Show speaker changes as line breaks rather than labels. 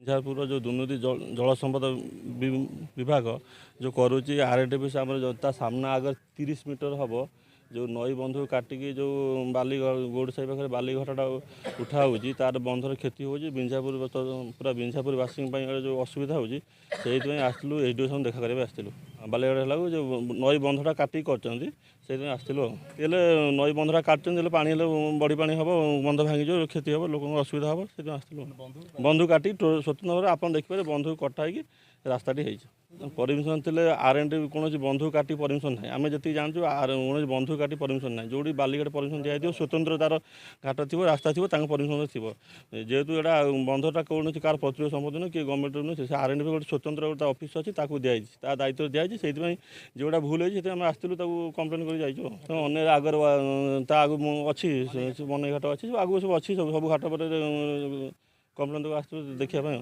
बिंझारपुर जो दुर्नीति जल संपद विभाग जो करुच्ची आरएनटीपी सामना आगे 30 मीटर हम जो नई बंध काटिकी जो बाली गोड़ साई पाखे बालीघाटा उठा हो तार बंधर क्षति हो बिंझारपुर पूरा बिंझारपुरवासी जो असुविधा होती आसलु एसडीओ देखा करेंगे आसलु बालीघाट है जो नई बंधटा काटिक कर आसलु नई बंधटा काटते पा बड़ी पा हम बंध भांगी क्षति हम लोक असुविधा हम से आसलु बंधु काटी स्वतंत्र भाव आप देखिए बंधु कटाई रास्ताटी परमिशन थे आरएनटी कौन बंधु काटी परमिशन ना आम जी जानूँ कौन बंधु काटी परमिशन ना जो बालीघाट परमिशन दिखाई स्वतंत्र तार घाट थी रास्ता थी परमिशन थी जेहेतु यहाँ बंधटा कौन कार पत्र संपत्ति नुह कि गवर्नमेंट नुह से आरएनटी गोटे स्वतंत्र गोटे ऑफिस अच्छी दिखाई दायित्व दिखाई से जोटा भूल होती आम आसलु कम्प्लेन कर अने आगर आग अच्छी बनई घाट अच्छी आगू सब अच्छी सब घाट पर कम्प्लेन देखा देखिए